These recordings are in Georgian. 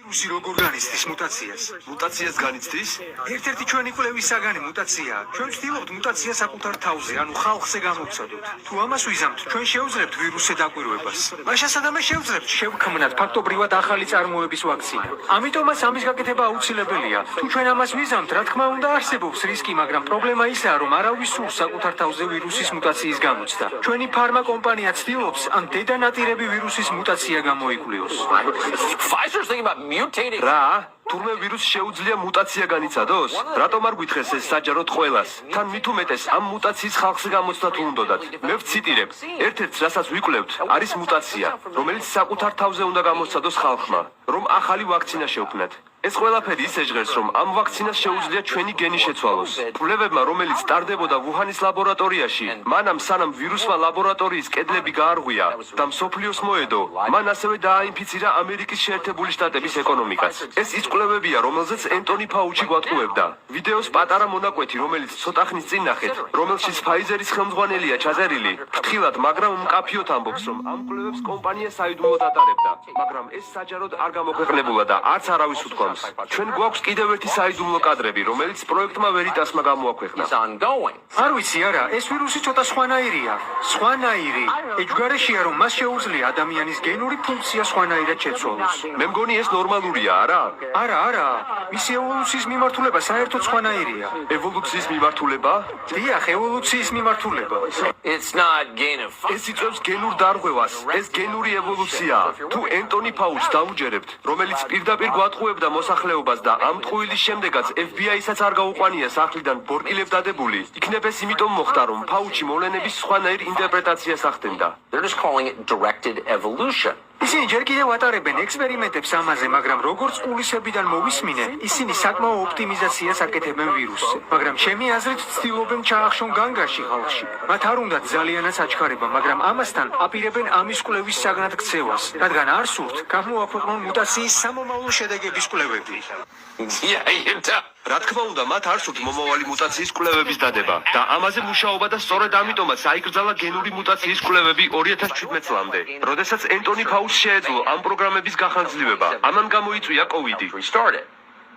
ვირუსი როგორ განიცდის მუტაციას? მუტაციას განიცდის? ერთ-ერთი ჩვენი კვლევის საგანი მუტაციაა. ჩვენ ვცდილობთ მუტაცია საკუთარ თავზე, ანუ ხალხზე გამოვცადოთ. თუ ამას ვიზამთ, ჩვენ შევძლებთ ვირუსზე დაკვირვებას. მაშინ სადამე შევძლებთ შევქმნათ ფაქტობრივად ახალი წარმოების ვაქცინა. ამიტომაც ამის გაკეთება აუცილებელია. თუ ჩვენ ამას ვიზამთ, რა თქმა უნდა არსებობს რისკი, მაგრამ პრობლემა ისაა, რომ არავის სურს საკუთარ თავზე ვირუსის მუტაციის გამოცდა. ჩვენი ფარმა კომპანია ცდილობს ამ დედანატირები ვირუსის მუტაცია გამოიკვლიოს. Pfizer's thinking about mutating. რა? თურმე ვირუსს შეუძლია მუტაცია განიცადოს? რატომ არ გითხრეს ეს საჯაროდ ყველას? თან მით უმეტეს ამ მუტაციის ხალხზე გამოცდა თუ უნდათ. მე ვციტირებ, ერთ-ერთს რასაც ვიკვლევთ, არის მუტაცია, რომელიც საკუთარ თავზე უნდა გამოცადოს ხალხმა, რომ ახალი ვაქცინა შევქმნათ. ეს ყველაფერი ისე ჟღერს, რომ ამ ვაქცინას შეუძლია ჩვენი გენი შეცვალოს. კვლევებმა, რომელიც ტარდებოდა ვუჰანის ლაბორატორიაში, მანამ სანამ ვირუსმა ლაბორატორიის კედლები გაარღვია და მსოფლიოს მოედო, მან ასევე დააინფიცირა ამერიკის შეერთებული შტატების ეკონომიკაც. ეს ის კვლევებია, რომელზეც ენტონი ფაუჩი გვატყუებდა. ვიდეოს პატარა მონაკვეთი, რომელიც ცოტა ხნის წინ ნახეთ, რომელშიც ფაიზერის ხელმძღვანელია ჩაწერილი, ფრთხილად, მაგრამ მკაფიოდ ამბობს, რომ ამ კვლევებს კომპანია საიდუმლოდ ატარებდა, მაგრამ ეს საჯაროდ არ გამოქვეყნებულა და არც არავის უთქვამს. ჩვენ გვაქვს კიდევ ერთი საიდუმლო კადრები, რომელიც პროექტმა ვერიტასმა გამოაქვეყნა. არ ვიცი არა, ეს ვირუსი ცოტა სხვანაირია. სხვანაირი. ეჯგარეშია, რომ მას შეუძლია ადამიანის გენური ფუნქცია სხვანაირად შეცვალოს. მე მგონი ეს ნორმალურია, არა? არა. მისი ევოლუციის მიმართულება საერთოდ სხვანაირია. ევოლუციის მიმართულება? დიახ, ევოლუციის მიმართულება. It's not gain of ეს იწვევს გენურ დარღვევას. ეს გენური ევოლუციაა. თუ ენტონი ფაუჩს დაუჯერებთ, რომელიც პირდაპირ გვატყუებდა მოსახლეობას და ამ ტყუილის შემდეგაც FBI-საც არ გაუყვანია სახლიდან ბორკილებ დადებული, იქნებ ეს იმიტომ მოხდა, რომ ფაუჩი მოვლენების სხვანაირ ინტერპრეტაციას ახდენდა. They're just calling it directed evolution. ისინი ჯერ კიდევ ატარებენ ექსპერიმენტებს ამაზე, მაგრამ როგორც პულისებიდან მოვისმინე, ისინი საკმაო ოპტიმიზაციას აკეთებენ ვირუსზე. მაგრამ ჩემი აზრით ცდილობენ ჩაახშონ განგაში ხალხში. მათ არ უნდათ ძალიანაც აჩქარება, მაგრამ ამასთან აპირებენ ამის კვლევის საგნად ქცევას, რადგან არ სურთ გამოაქვეყნონ მუტაციის სამომავლო შედეგების კვლევები. Yeah, you do. რა თქმა უნდა, მათ არ სურთ მომავალი მუტაციის კვლევების დადება და ამაზე მუშაობა და სწორედ ამიტომაც აიკრძალა გენური მუტაციის კვლევები 2017 წლამდე, როდესაც ენტონი ფაუჩს შეეძლო ამ პროგრამების გახანგრძლივება. ამან გამოიწვია COVID. Restarted.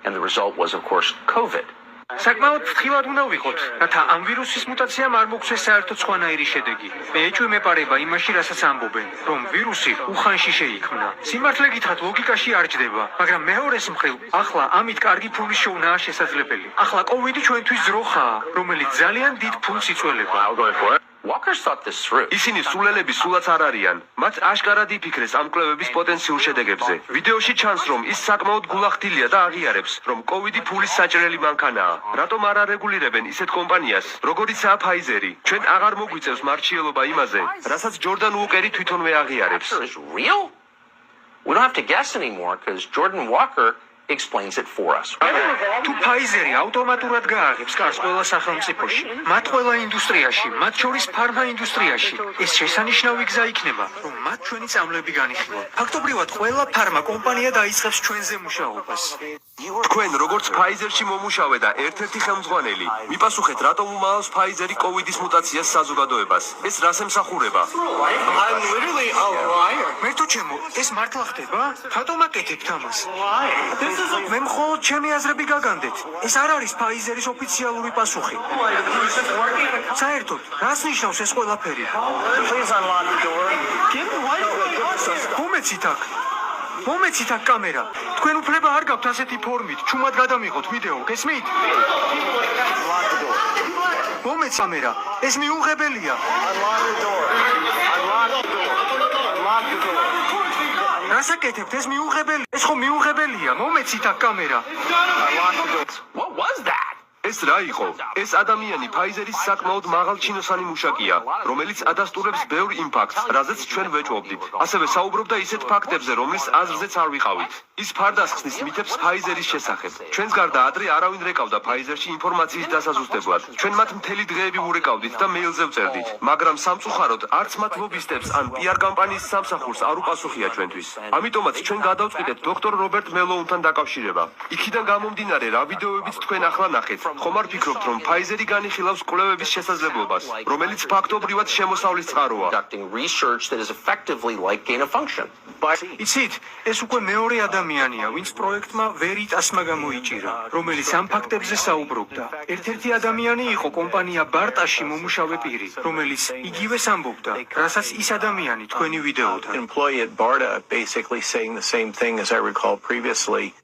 And the result was, of course, COVID. საკმაოდ ფრთხილად უნდა ვიყოთ, რათა ამ ვირუსის მუტაციამ არ მოგვცეს საერთოდ სხვანაირი შედეგი. მე ეჭვმეპარება იმაში, რასაც ამბობენ, რომ ვირუსი უხანში შეიქმნა. სიმართლე გითხრათ, ლოგიკაში არ ჯდება, მაგრამ მეორეს მხრივ, ახლა ამით კარგი ფულის შოვნაა შესაძლებელი. ახლა COVID ჩვენთვის ძროხაა, რომელიც ძალიან დიდ ფულს იწველება. Walkers thought this through. ისინი სულელები სულაც არ არიან. მათ აშკარად იფიქრეს ამ კვლევების პოტენციურ შედეგებზე. ვიდეოში ჩანს, რომ ის საკმაოდ გულახდილია და აღიარებს, რომ COVID ფულის საჭრელი მანქანაა. რატომ არ არეგულირებენ ისეთ კომპანიას, როგორიცაა Pfizer-ი? ჩვენ აღარ მოგვიწევს მარჩიელობა იმაზე, რასაც ჯორდან უოკერი თვითონვე აღიარებს. Is real? We don't have to guess anymore because Jordan Walker explains it for us. თუ Pfizer-ი ავტომატურად გააღებს კარს ყველა სახელმწიფოში, მათ ყველა ინდუსტრიაში, მათ შორის ფარმა ინდუსტრიაში, ეს შესანიშნავი გზა იქნება, რომ მათ ჩვენი წამლები განიხილონ. ფაქტობრივად ყველა ფარმა კომპანია დაიწყებს ჩვენზე მუშაობას. თქვენ როგორც Pfizer-ში მომუშავე და ერთ-ერთი ხელმძღვანელი, მიპასუხეთ, რატომ უმალავს Pfizer-ი COVID-ის მუტაციას საზოგადოებას? ეს რას ემსახურება? მერტო ჩემო, ეს მართლა ხდება? რატომ აკეთებთ ამას? მე მხოლოდ ჩემი აზრები გაგანდეთ. ეს არ არის Pfizer-ის ოფიციალური პასუხი. საერთოდ, რას ნიშნავს ეს ყველაფერი? მომეცით აქ კამერა. თქვენ უფლება არ გაქვთ ასეთი ფორმით, ჩუმად გადამიღოთ ვიდეო, გესმით? მომეც კამერა, ეს მიუღებელია. რას აკეთებთ? ეს მიუღებელი. ეს ხო მიუღებელია. მომეცით აქ კამერა. What was that? ეს რა იყო? ეს ადამიანი Pfizer-ის საკმაოდ მაღალჩინოსანი მუშაკია, რომელიც ადასტურებს ბევრ იმპაქტს, რაზეც ჩვენ ვეჭვობდით. ასევე საუბრობდა ისეთ ფაქტებზე, რომლის აზრზეც არ ვიყავით. ის ფარდასხსნის მითებს Pfizer-ის შესახებ. ჩვენს გარდა ადრე არავინ რეკავდა Pfizer-ში ინფორმაციის დასაზუსტებლად. ჩვენ მათ მთელი დღეები ვურეკავდით და მეილზე ვწერდით, მაგრამ სამწუხაროდ არც მათ ლობისტებს ან PR კამპანიის სამსახურს არ უპასუხია ჩვენთვის. ამიტომაც ჩვენ გადავწყვიტეთ დოქტორ რობერტ მელოუნთან დაკავშირება. იქიდან გამომდინარე, რა ვიდეოებიც თქვენ ახლა ნახეთ, ხომ არ ფიქრობთ, რომ Pfizer-ი განიხილავს კვლევების შესაძლებლობას, რომელიც ფაქტობრივად შემოსავლის წყაროა? Conducting research that is effectively like gain of function. იცით, ეს უკვე მეორე ადამიანია, ვინც პროექტმა Veritas-მა გამოიჭირა, რომელიც ამ ფაქტებზე საუბრობდა. ერთ-ერთი ადამიანი იყო კომპანია Barta-ში მომუშავე პირი, რომელიც იგივეს ამბობდა, რასაც ის ადამიანი თქვენი ვიდეოდან. employee at BARDA basically saying the same thing as I recall previously.